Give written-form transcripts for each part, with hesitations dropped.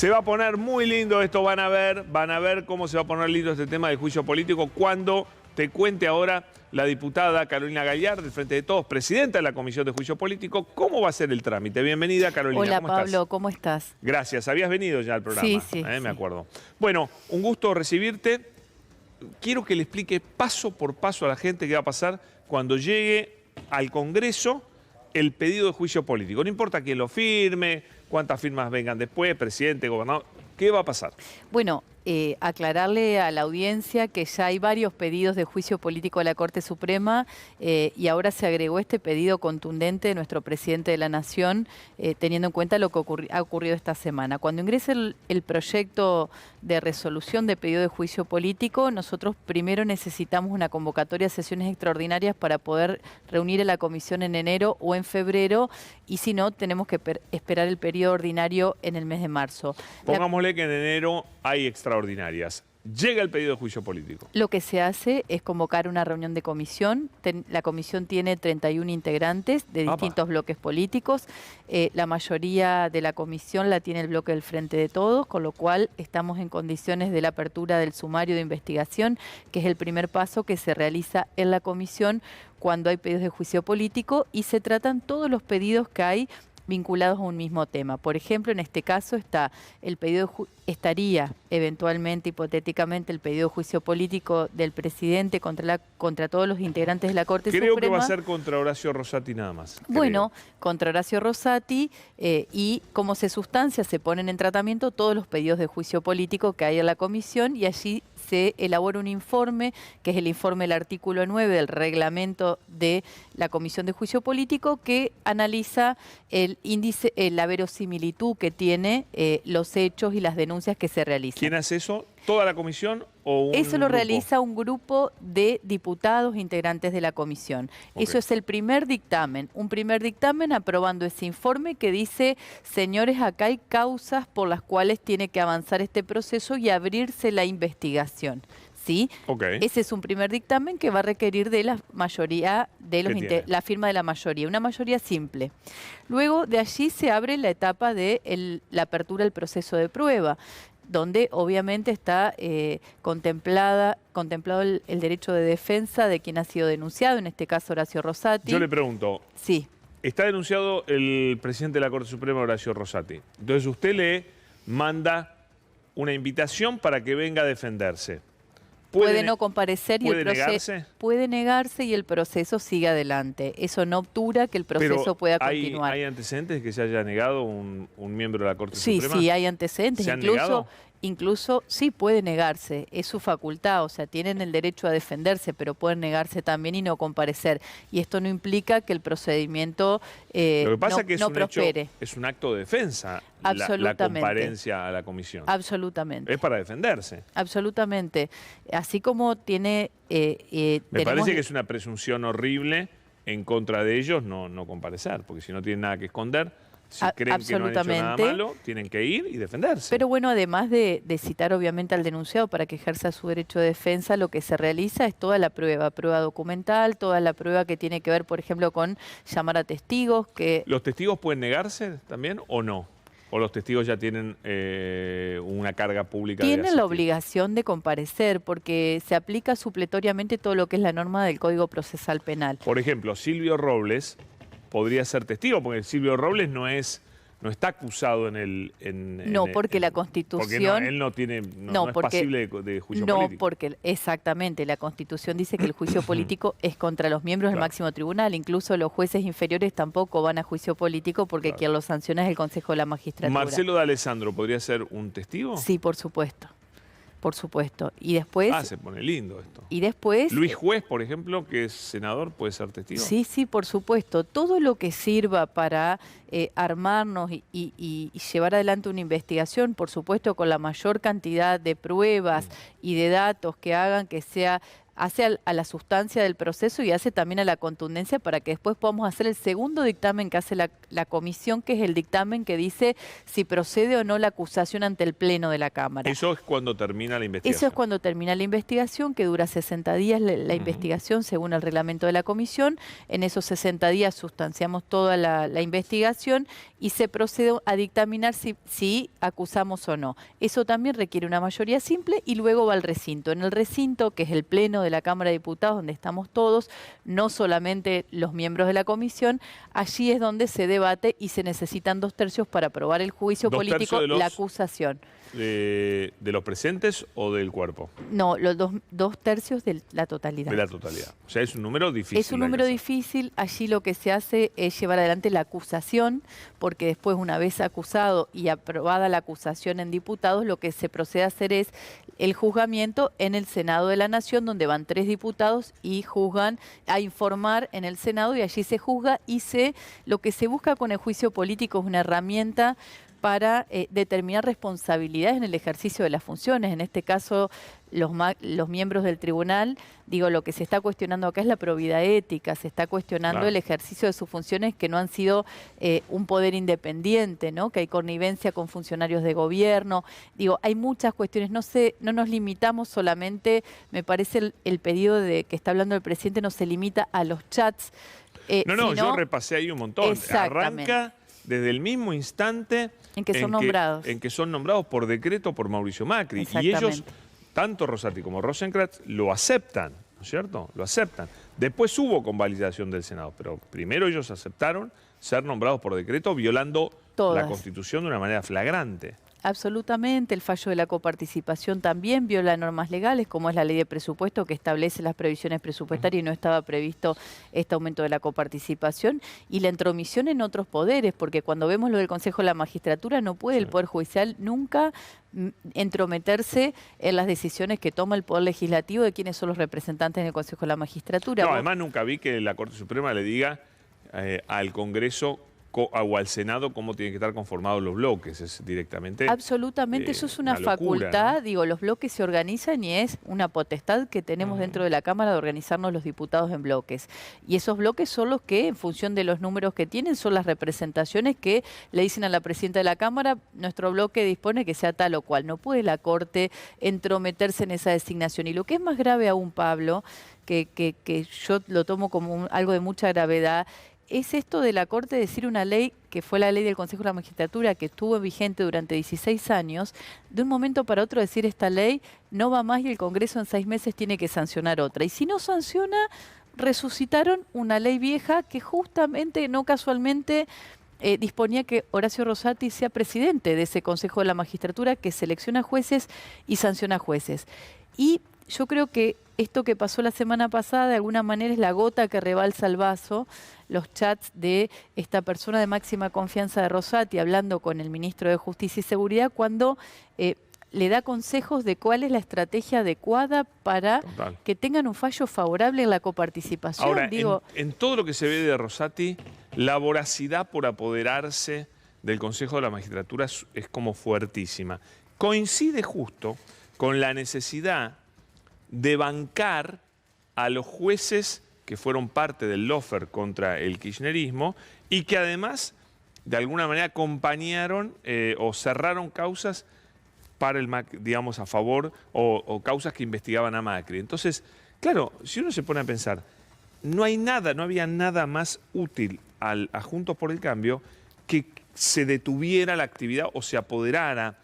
Se va a poner muy lindo esto, van a ver cómo se va a poner lindo este tema del juicio político cuando te cuente ahora la diputada Carolina Gayar, del Frente de Todos, presidenta de la Comisión de Juicio Político, cómo va a ser el trámite. Bienvenida, Carolina. Hola, ¿Cómo Pablo, estás? ¿cómo estás? Gracias, habías venido ya al programa, Sí. me acuerdo. Bueno, un gusto recibirte. Quiero que le explique paso por paso a la gente qué va a pasar cuando llegue al Congreso el pedido de juicio político. No importa quién lo firme, cuántas firmas vengan después, presidente, gobernador, ¿qué va a pasar? Bueno, aclararle a la audiencia que ya hay varios pedidos de juicio político a la Corte Suprema y ahora se agregó este pedido contundente de nuestro presidente de la Nación, teniendo en cuenta lo que ha ocurrido esta semana. Cuando ingrese el proyecto de resolución de pedido de juicio político, nosotros primero necesitamos una convocatoria a sesiones extraordinarias para poder reunir a la comisión en enero o en febrero, y si no, tenemos que esperar el periodo ordinario en el mes de marzo. Pongámosle que en enero hay extraordinarias. Llega el pedido de juicio político. Lo que se hace es convocar una reunión de comisión. La comisión tiene 31 integrantes de distintos bloques políticos. La mayoría de la comisión la tiene el bloque del Frente de Todos, con lo cual estamos en condiciones de la apertura del sumario de investigación, que es el primer paso que se realiza en la comisión cuando hay pedidos de juicio político, y se tratan todos los pedidos que hay vinculados a un mismo tema. Por ejemplo, en este caso estaría eventualmente, hipotéticamente, el pedido de juicio político del presidente contra todos los integrantes de la Corte Suprema. Creo que va a ser contra Horacio Rosati nada más. Bueno, contra Horacio Rosati, y como se sustancia, se ponen en tratamiento todos los pedidos de juicio político que hay en la comisión, y allí se elabora un informe, que es el informe del artículo 9 del reglamento de la Comisión de Juicio Político, que analiza el índice, la verosimilitud que tiene los hechos y las denuncias que se realizan. ¿Quién hace eso? ¿Toda la comisión o un Eso lo grupo? realiza un grupo de diputados integrantes de la comisión. Eso es el primer dictamen. Un primer dictamen aprobando ese informe que dice: señores, acá hay causas por las cuales tiene que avanzar este proceso y abrirse la investigación. ¿Sí? Ese es un primer dictamen que va a requerir de la mayoría de la firma de la mayoría, una mayoría simple. Luego de allí se abre la etapa de la apertura del proceso de prueba, donde obviamente está contemplado el derecho de defensa de quien ha sido denunciado, en este caso Horacio Rosati. Yo le pregunto, sí, está denunciado el presidente de la Corte Suprema, Horacio Rosati. Entonces usted le manda una invitación para que venga a defenderse. Puede no comparecer y puede negarse y el proceso sigue adelante. Eso no obtura que el proceso pueda continuar. ¿Hay antecedentes de que se haya negado un miembro de la Corte Suprema? Sí, hay antecedentes. ¿Se han negado? Incluso sí puede negarse, es su facultad, o sea, tienen el derecho a defenderse, pero pueden negarse también y no comparecer. Y esto no implica que el procedimiento Lo que pasa no prospere. Es un acto de defensa la comparencia a la comisión. Absolutamente. Es para defenderse. Absolutamente. Así como tiene... Me parece que es una presunción horrible en contra de ellos no comparecer, porque si no tienen nada que esconder, si creen que no han hecho nada malo, tienen que ir y defenderse. Pero bueno, además de citar obviamente al denunciado para que ejerza su derecho de defensa, lo que se realiza es toda la prueba documental, toda la prueba que tiene que ver, por ejemplo, con llamar a testigos. ¿Los testigos pueden negarse también o no? ¿O los testigos ya tienen una carga pública? Tienen la obligación de comparecer porque se aplica supletoriamente todo lo que es la norma del Código Procesal Penal. Por ejemplo, Silvio Robles podría ser testigo, porque Silvio Robles no está acusado porque la Constitución... Porque él no es pasible de juicio político. No, porque exactamente, la Constitución dice que el juicio político es contra los miembros del máximo tribunal. Incluso los jueces inferiores tampoco van a juicio político porque quien los sanciona es el Consejo de la Magistratura. ¿Marcelo D'Alessandro podría ser un testigo? Sí, por supuesto. Por supuesto. Y después... se pone lindo esto. Y después... Luis Juez, por ejemplo, que es senador, ¿puede ser testigo? Sí, por supuesto. Todo lo que sirva para armarnos y llevar adelante una investigación, por supuesto, con la mayor cantidad de pruebas y de datos que hagan que sea hace a la sustancia del proceso y hace también a la contundencia para que después podamos hacer el segundo dictamen que hace la comisión, que es el dictamen que dice si procede o no la acusación ante el Pleno de la Cámara. Eso es cuando termina la investigación. Eso es cuando termina la investigación, que dura 60 días la investigación según el reglamento de la comisión. En esos 60 días sustanciamos toda la investigación y se procede a dictaminar si acusamos o no. Eso también requiere una mayoría simple y luego va al recinto. En el recinto, que es el Pleno de la Cámara de Diputados, donde estamos todos, no solamente los miembros de la comisión, allí es donde se debate y se necesitan 2/3 para aprobar el juicio político, la acusación. ¿De los presentes o del cuerpo? No, los 2/3 de la totalidad. De la totalidad. O sea, es un número difícil. Es un número difícil. Allí lo que se hace es llevar adelante la acusación, porque después, una vez acusado y aprobada la acusación en diputados, lo que se procede a hacer es el juzgamiento en el Senado de la Nación, donde van 3 diputados y juzgan a informar en el Senado, y allí se juzga y lo que se busca con el juicio político es una herramienta para determinar responsabilidades en el ejercicio de las funciones. En este caso, los miembros del tribunal, lo que se está cuestionando acá es la probidad ética, se está cuestionando el ejercicio de sus funciones, que no han sido un poder independiente, ¿no? Que hay connivencia con funcionarios de gobierno. Hay muchas cuestiones, no nos limitamos solamente, me parece el pedido de que está hablando el presidente no se limita a los chats. Yo repasé ahí un montón. Arranca desde el mismo instante en que son nombrados. En que son nombrados por decreto por Mauricio Macri. Y ellos, tanto Rosati como Rosenkrantz, lo aceptan, ¿no es cierto? Lo aceptan. Después hubo convalidación del Senado, pero primero ellos aceptaron ser nombrados por decreto, violando la Constitución de una manera flagrante. Absolutamente, el fallo de la coparticipación también viola normas legales, como es la ley de presupuesto, que establece las previsiones presupuestarias y no estaba previsto este aumento de la coparticipación, y la intromisión en otros poderes, porque cuando vemos lo del Consejo de la Magistratura, no puede el Poder Judicial nunca entrometerse en las decisiones que toma el Poder Legislativo de quiénes son los representantes en el Consejo de la Magistratura. No, además nunca vi que la Corte Suprema le diga al Congreso o al Senado cómo tienen que estar conformados los bloques, es directamente... Absolutamente, eso es una facultad, ¿no? Los bloques se organizan y es una potestad que tenemos dentro de la Cámara de organizarnos los diputados en bloques. Y esos bloques son los que, en función de los números que tienen, son las representaciones que le dicen a la presidenta de la Cámara, nuestro bloque dispone que sea tal o cual. No puede la Corte entrometerse en esa designación. Y lo que es más grave aún, Pablo, que yo lo tomo como algo de mucha gravedad, es esto de la Corte decir una ley, que fue la ley del Consejo de la Magistratura, que estuvo vigente durante 16 años, de un momento para otro decir esta ley no va más y el Congreso en 6 meses tiene que sancionar otra. Y si no sanciona, resucitaron una ley vieja que justamente, no casualmente, disponía que Horacio Rosati sea presidente de ese Consejo de la Magistratura que selecciona jueces y sanciona jueces. Y yo creo que esto que pasó la semana pasada de alguna manera es la gota que rebalsa el vaso, los chats de esta persona de máxima confianza de Rosati hablando con el ministro de Justicia y Seguridad cuando le da consejos de cuál es la estrategia adecuada para que tengan un fallo favorable en la coparticipación. Ahora, en todo lo que se ve de Rosati, la voracidad por apoderarse del Consejo de la Magistratura es como fuertísima. Coincide justo con la necesidad de bancar a los jueces que fueron parte del lawfare contra el kirchnerismo y que además de alguna manera acompañaron o cerraron causas para el Macri, digamos, a favor o causas que investigaban a Macri. Entonces, claro, si uno se pone a pensar, no había nada más útil a Juntos por el Cambio que se detuviera la actividad o se apoderara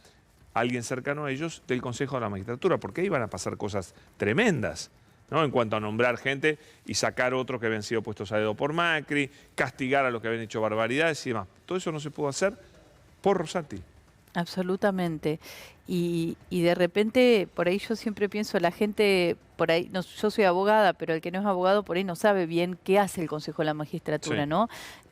alguien cercano a ellos del Consejo de la Magistratura, porque ahí van a pasar cosas tremendas, ¿no? En cuanto a nombrar gente y sacar otros que habían sido puestos a dedo por Macri, castigar a los que habían hecho barbaridades y demás. Todo eso no se pudo hacer por Rosati. Absolutamente. Y de repente, por ahí yo siempre pienso, la gente, por ahí, no, yo soy abogada, pero el que no es abogado por ahí no sabe bien qué hace el Consejo de la Magistratura, ¿no?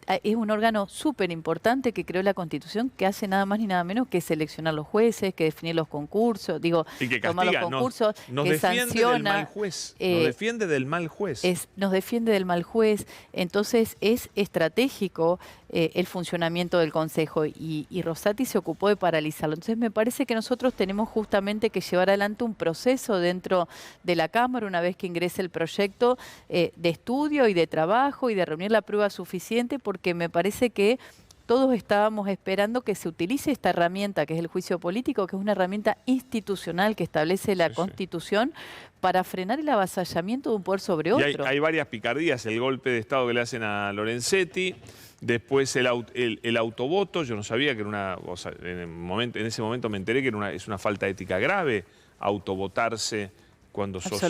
es un órgano súper importante que creó la Constitución, que hace nada más ni nada menos que seleccionar los jueces, que definir los concursos, digo, y que tomar los castiga, concursos, nos que defiende sanciona. del mal juez. Nos defiende del mal juez. Nos defiende del mal juez. Entonces es estratégico el funcionamiento del Consejo y Rosati se ocupó de paralizarlo. Entonces me parece que nosotros tenemos justamente que llevar adelante un proceso dentro de la Cámara una vez que ingrese el proyecto de estudio y de trabajo y de reunir la prueba suficiente, porque me parece que todos estábamos esperando que se utilice esta herramienta que es el juicio político, que es una herramienta institucional que establece la Constitución para frenar el avasallamiento de un poder sobre otro. Y hay varias picardías, el golpe de Estado que le hacen a Lorenzetti, después el autovoto, yo no sabía que era una... O sea, en ese momento me enteré que es una falta ética grave autovotarse cuando sos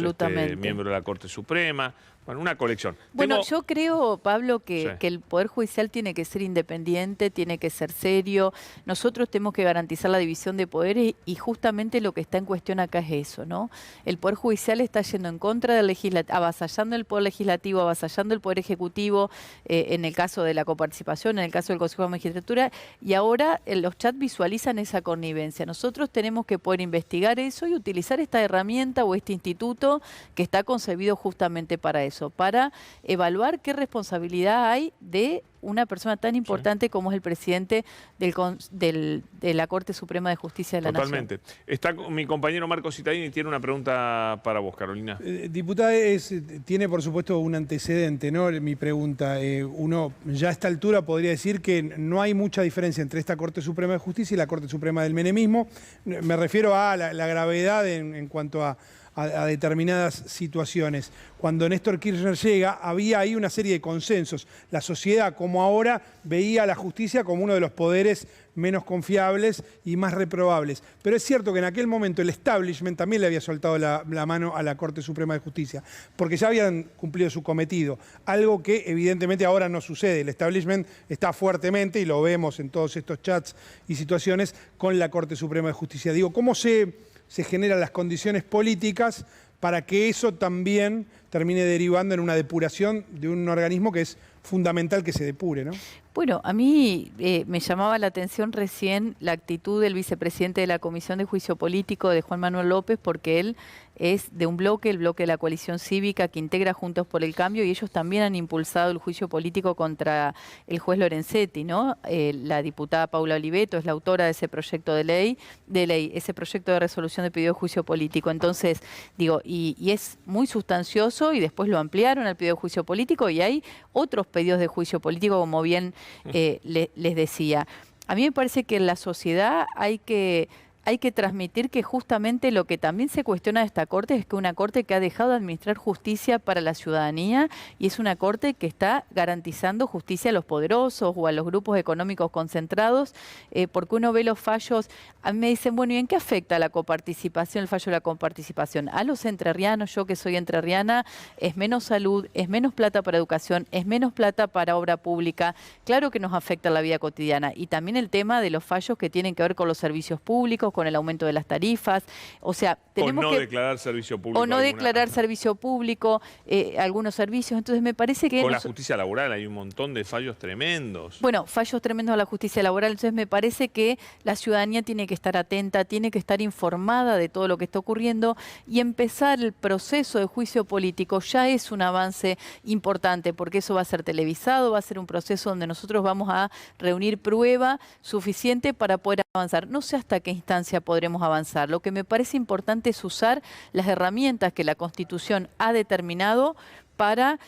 miembro de la Corte Suprema. Bueno, una colección. Bueno, yo creo, Pablo, que el Poder Judicial tiene que ser independiente, tiene que ser serio. Nosotros tenemos que garantizar la división de poderes y justamente lo que está en cuestión acá es eso, ¿no? El Poder Judicial está yendo en contra del Legislativo, avasallando el Poder Legislativo, avasallando el Poder Ejecutivo, en el caso de la coparticipación, en el caso del Consejo de Magistratura, y ahora los chats visualizan esa connivencia. Nosotros tenemos que poder investigar eso y utilizar esta herramienta o este instituto que está concebido justamente para eso, para evaluar qué responsabilidad hay de una persona tan importante como es el presidente de la Corte Suprema de Justicia de la Nación. Totalmente. Está mi compañero Marco Citadini y tiene una pregunta para vos, Carolina. Diputada, tiene por supuesto un antecedente, ¿no? Mi pregunta. Uno ya a esta altura podría decir que no hay mucha diferencia entre esta Corte Suprema de Justicia y la Corte Suprema del menemismo. Me refiero a la gravedad en cuanto a determinadas situaciones. Cuando Néstor Kirchner llega, había ahí una serie de consensos. La sociedad, como ahora, veía a la justicia como uno de los poderes menos confiables y más reprobables. Pero es cierto que en aquel momento el establishment también le había soltado la mano a la Corte Suprema de Justicia, porque ya habían cumplido su cometido, algo que evidentemente ahora no sucede. El establishment está fuertemente, y lo vemos en todos estos chats y situaciones, con la Corte Suprema de Justicia. Digo, ¿cómo se generan las condiciones políticas para que eso también termine derivando en una depuración de un organismo que es fundamental que se depure, ¿no? Bueno, a mí me llamaba la atención recién la actitud del vicepresidente de la Comisión de Juicio Político, de Juan Manuel López, porque él es de un bloque, el bloque de la coalición cívica que integra Juntos por el Cambio, y ellos también han impulsado el juicio político contra el juez Lorenzetti, ¿no? La diputada Paula Oliveto es la autora de ese proyecto de ley, ese proyecto de resolución de pedido de juicio político. Entonces, digo, y es muy sustancioso, y después lo ampliaron al pedido de juicio político, y hay otros pedidos de juicio político, como bien les decía. A mí me parece que en la sociedad hay que transmitir que justamente lo que también se cuestiona de esta Corte es que una Corte que ha dejado de administrar justicia para la ciudadanía, y es una Corte que está garantizando justicia a los poderosos o a los grupos económicos concentrados, porque uno ve los fallos. A mí me dicen, bueno, ¿y en qué afecta la coparticipación, el fallo de la coparticipación? A los entrerrianos, yo que soy entrerriana, es menos salud, es menos plata para educación, es menos plata para obra pública. Claro que nos afecta la vida cotidiana. Y también el tema de los fallos que tienen que ver con los servicios públicos, con el aumento de las tarifas, o sea, tenemos que declarar servicio público. O no declarar servicio público, algunos servicios. Entonces me parece que... Con la justicia laboral hay un montón de fallos tremendos. Bueno, fallos tremendos a la justicia laboral. Entonces me parece que la ciudadanía tiene que estar atenta, tiene que estar informada de todo lo que está ocurriendo, y empezar el proceso de juicio político ya es un avance importante, porque eso va a ser televisado, va a ser un proceso donde nosotros vamos a reunir prueba suficiente para poder avanzar. No sé hasta qué instancia podremos avanzar. Lo que me parece importante es usar las herramientas que la Constitución ha determinado para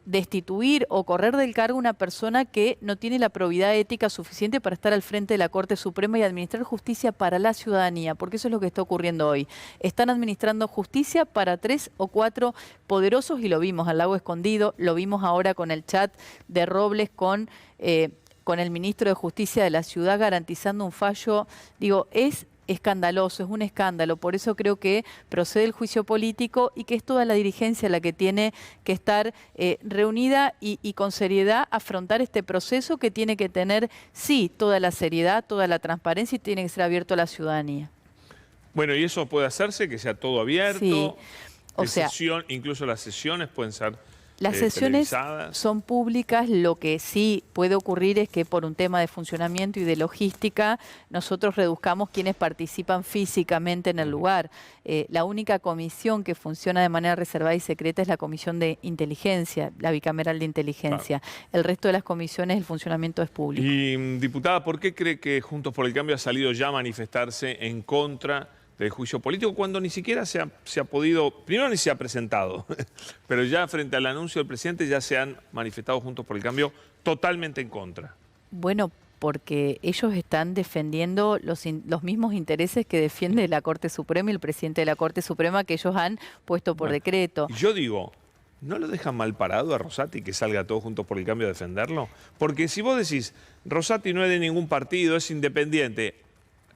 destituir o correr del cargo una persona que no tiene la probidad ética suficiente para estar al frente de la Corte Suprema y administrar justicia para la ciudadanía, porque eso es lo que está ocurriendo hoy. Están administrando justicia para 3 o 4 poderosos, y lo vimos al Lago Escondido, lo vimos ahora con el chat de Robles con el ministro de Justicia de la ciudad garantizando un fallo. Digo, es escandaloso, es un escándalo. Por eso creo que procede el juicio político, y que es toda la dirigencia la que tiene que estar reunida y con seriedad afrontar este proceso, que tiene que tener, sí, toda la seriedad, toda la transparencia, y tiene que ser abierto a la ciudadanía. Bueno, y eso puede hacerse, que sea todo abierto. Sí. Incluso las sesiones pueden ser Las sesiones televisadas. son públicas, lo que sí puede ocurrir es que por un tema de funcionamiento y de logística nosotros reduzcamos quienes participan físicamente en el lugar. La única comisión que funciona de manera reservada y secreta es la Comisión de Inteligencia, la Bicameral de Inteligencia. Claro. El resto de las comisiones, el funcionamiento es público. Y, diputada, ¿por qué cree que Juntos por el Cambio ha salido ya a manifestarse en contra del juicio político cuando ni siquiera se ha podido, primero ni se ha presentado, pero ya frente al anuncio del presidente ya se han manifestado Juntos por el Cambio totalmente en contra? Bueno, porque ellos están defendiendo los mismos intereses que defiende la Corte Suprema y el presidente de la Corte Suprema que ellos han puesto por decreto. Y yo digo, ¿no lo dejan mal parado a Rosati que salga todos Juntos por el Cambio a defenderlo? Porque si vos decís, Rosati no es de ningún partido, es independiente,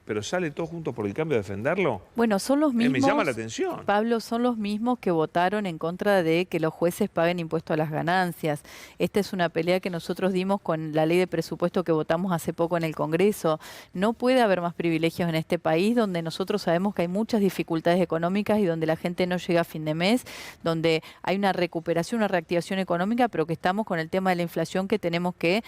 pero sale todo Juntos por el Cambio a defenderlo. Bueno, son los mismos, me llama la atención. Pablo, son los mismos que votaron en contra de que los jueces paguen impuesto a las ganancias. Esta es una pelea que nosotros dimos con la ley de presupuesto que votamos hace poco en el Congreso. No puede haber más privilegios en este país donde nosotros sabemos que hay muchas dificultades económicas y donde la gente no llega a fin de mes, donde hay una recuperación, una reactivación económica, pero que estamos con el tema de la inflación que tenemos que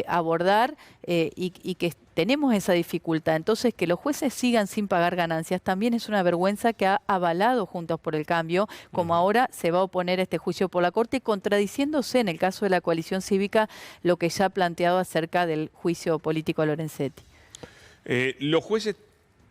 abordar y que tenemos esa dificultad. Entonces, que los jueces sigan sin pagar ganancias también es una vergüenza que ha avalado Juntos por el Cambio, como ahora se va a oponer a este juicio por la Corte, contradiciéndose en el caso de la coalición cívica lo que ya ha planteado acerca del juicio político a Lorenzetti. Los jueces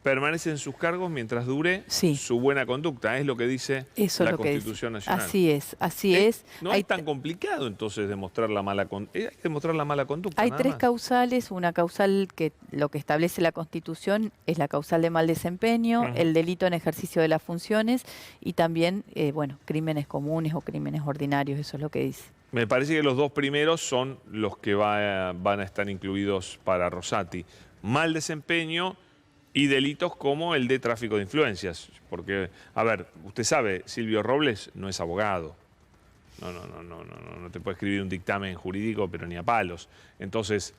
permanecen en sus cargos mientras dure su buena conducta, es lo que dice la Constitución Nacional. Así es, así es. No es tan complicado entonces demostrar la mala conducta. Hay que demostrar la mala conducta. Hay tres causales, una causal que lo que establece la Constitución es la causal de mal desempeño, el delito en ejercicio de las funciones y también, bueno, crímenes comunes o crímenes ordinarios, eso es lo que dice. Me parece que los dos primeros son los que van a estar incluidos para Rosati. Mal desempeño y delitos como el de tráfico de influencias. Porque, a ver, usted sabe, Silvio Robles no es abogado. No te puede escribir un dictamen jurídico, pero ni a palos. Entonces,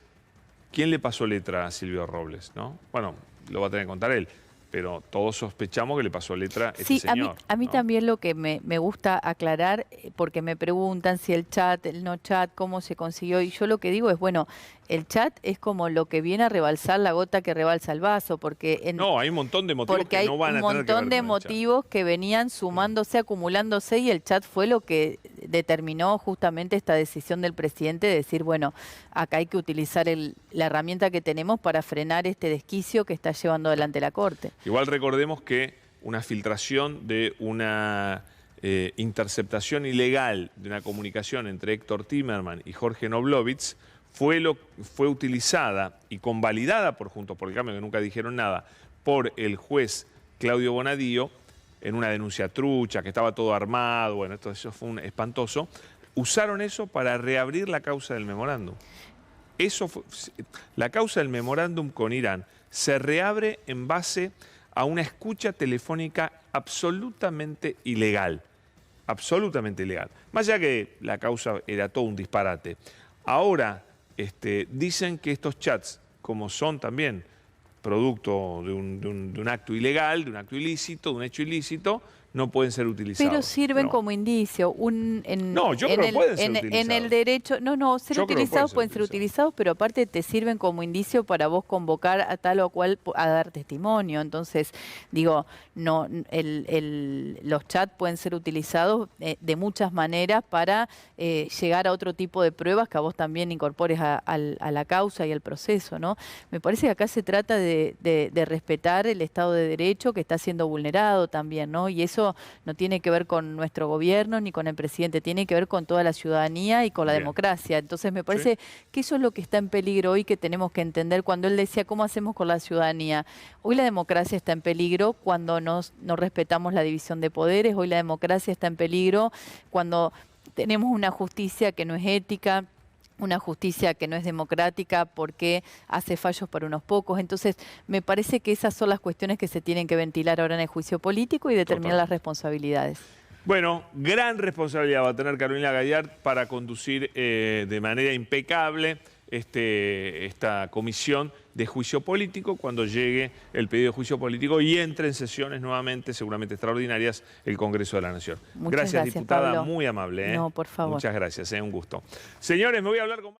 ¿quién le pasó letra a Silvio Robles? ¿No? Bueno, lo va a tener que contar él. Pero todos sospechamos que le pasó letra a este señor. A mí también lo que me gusta aclarar, porque me preguntan si el chat, el no chat, cómo se consiguió, y yo lo que digo es, bueno, el chat es como lo que viene a rebalsar la gota que rebalsa el vaso, porque... No, hay un montón de motivos que no van a tener que ver con el chat. Porque hay un montón de motivos que venían sumándose, acumulándose, y el chat fue lo que determinó justamente esta decisión del presidente de decir, bueno, acá hay que utilizar la herramienta que tenemos para frenar este desquicio que está llevando adelante la Corte. Igual recordemos que una filtración de una interceptación ilegal de una comunicación entre Héctor Timerman y Jorge Noblovitz fue utilizada y convalidada por Juntos por el Cambio, que nunca dijeron nada, por el juez Claudio Bonadío, en una denuncia trucha, que estaba todo armado, bueno, eso fue un espantoso. Usaron eso para reabrir la causa del memorándum. La causa del memorándum con Irán se reabre en base a una escucha telefónica absolutamente ilegal. Absolutamente ilegal. Más allá que la causa era todo un disparate. Ahora dicen que estos chats, como son también producto de un acto ilegal, de un acto ilícito, de un hecho ilícito, no pueden ser utilizados. Pero sirven como indicio. No, yo creo que pueden ser utilizados. En el derecho, ser utilizados pueden ser utilizados, pero aparte te sirven como indicio para vos convocar a tal o cual a dar testimonio. Entonces, digo, los chats pueden ser utilizados de muchas maneras para llegar a otro tipo de pruebas que a vos también incorpores a la causa y al proceso, ¿no? Me parece que acá se trata de respetar el Estado de Derecho que está siendo vulnerado también, ¿no? Y eso no tiene que ver con nuestro gobierno ni con el presidente, tiene que ver con toda la ciudadanía y con la democracia. Entonces me parece que eso es lo que está en peligro hoy, que tenemos que entender cuando él decía cómo hacemos con la ciudadanía. Hoy la democracia está en peligro cuando no respetamos la división de poderes, hoy la democracia está en peligro cuando tenemos una justicia que no es ética, una justicia que no es democrática porque hace fallos para unos pocos. Entonces, me parece que esas son las cuestiones que se tienen que ventilar ahora en el juicio político y determinar las responsabilidades. Bueno, gran responsabilidad va a tener Carolina Gayart para conducir de manera impecable esta comisión de juicio político cuando llegue el pedido de juicio político y entre en sesiones nuevamente, seguramente extraordinarias, el Congreso de la Nación. Muchas gracias, diputada, Pablo. muy amable. No, por favor. Muchas gracias, un gusto. Señores, me voy a hablar con...